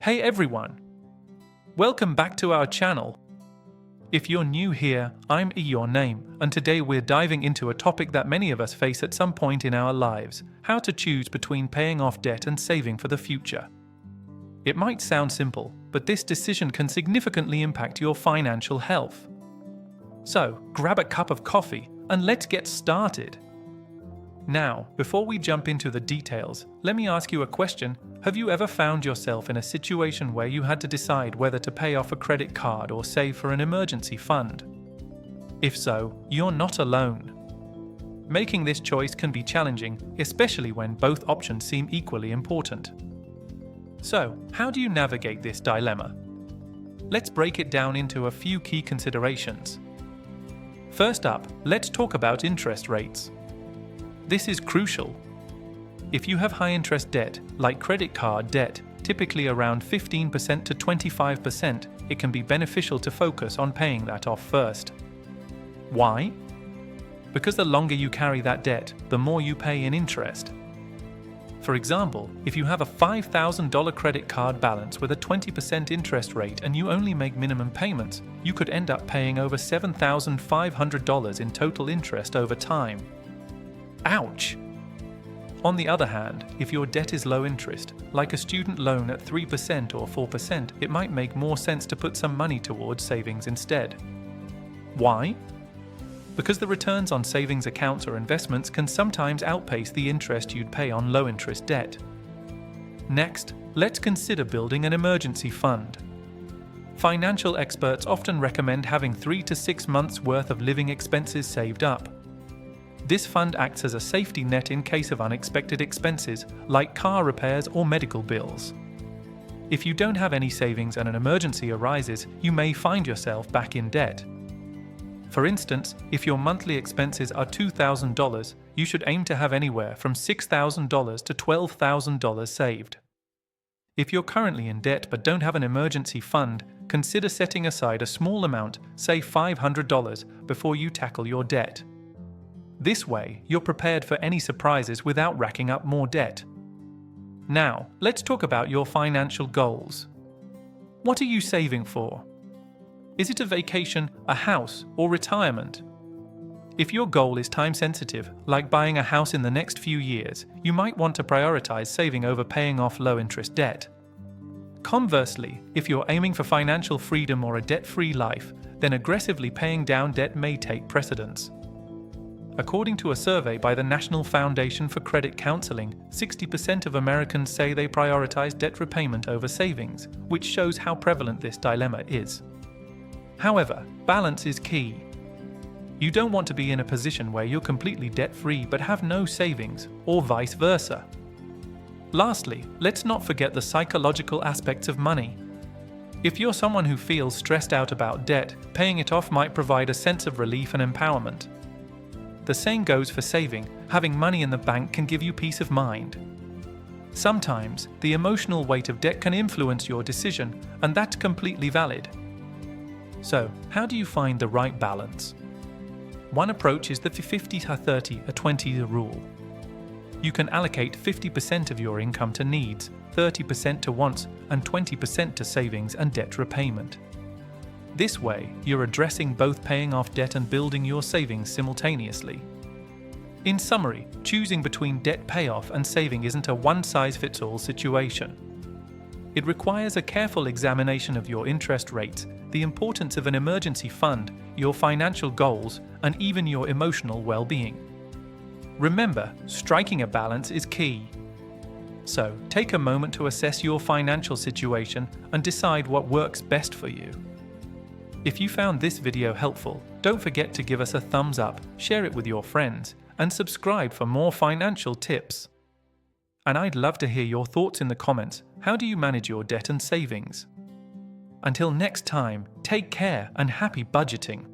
Hey everyone! Welcome back to our channel. If you're new here, I'm Your Name, and today we're diving into a topic that many of us face at some point in our lives: how to choose between paying off debt and saving for the future. It might sound simple, but this decision can significantly impact your financial health. So, grab a cup of coffee and let's get started. Now, before we jump into the details, let me ask you a question. Have you ever found yourself in a situation where you had to decide whether to pay off a credit card or save for an emergency fund? If so, you're not alone. Making this choice can be challenging, especially when both options seem equally important. So, how do you navigate this dilemma? Let's break it down into a few key considerations. First up, let's talk about interest rates. This is crucial. If you have high interest debt, like credit card debt, typically around 15% to 25%, it can be beneficial to focus on paying that off first. Why? Because the longer you carry that debt, the more you pay in interest. For example, if you have a $5,000 credit card balance with a 20% interest rate and you only make minimum payments, you could end up paying over $7,500 in total interest over time. Ouch! On the other hand, if your debt is low interest, like a student loan at 3% or 4%, it might make more sense to put some money towards savings instead. Why? Because the returns on savings accounts or investments can sometimes outpace the interest you'd pay on low interest debt. Next, let's consider building an emergency fund. Financial experts often recommend having 3 to 6 months' worth of living expenses saved up. This fund acts as a safety net in case of unexpected expenses, like car repairs or medical bills. If you don't have any savings and an emergency arises, you may find yourself back in debt. For instance, if your monthly expenses are $2,000, you should aim to have anywhere from $6,000 to $12,000 saved. If you're currently in debt but don't have an emergency fund, consider setting aside a small amount, say $500, before you tackle your debt. This way, you're prepared for any surprises without racking up more debt. Now, let's talk about your financial goals. What are you saving for? Is it a vacation, a house, or retirement? If your goal is time-sensitive, like buying a house in the next few years, you might want to prioritize saving over paying off low-interest debt. Conversely, if you're aiming for financial freedom or a debt-free life, then aggressively paying down debt may take precedence. According to a survey by the National Foundation for Credit Counseling, 60% of Americans say they prioritize debt repayment over savings, which shows how prevalent this dilemma is. However, balance is key. You don't want to be in a position where you're completely debt-free but have no savings, or vice versa. Lastly, let's not forget the psychological aspects of money. If you're someone who feels stressed out about debt, paying it off might provide a sense of relief and empowerment. The same goes for saving. Having money in the bank can give you peace of mind. Sometimes, the emotional weight of debt can influence your decision, and that's completely valid. So, how do you find the right balance? One approach is the 50-30-20 rule. You can allocate 50% of your income to needs, 30% to wants, and 20% to savings and debt repayment. This way, you're addressing both paying off debt and building your savings simultaneously. In summary, choosing between debt payoff and saving isn't a one-size-fits-all situation. It requires a careful examination of your interest rates, the importance of an emergency fund, your financial goals, and even your emotional well-being. Remember, striking a balance is key. So, take a moment to assess your financial situation and decide what works best for you. If you found this video helpful, don't forget to give us a thumbs up, share it with your friends, and subscribe for more financial tips. And I'd love to hear your thoughts in the comments. How do you manage your debt and savings? Until next time, take care and happy budgeting.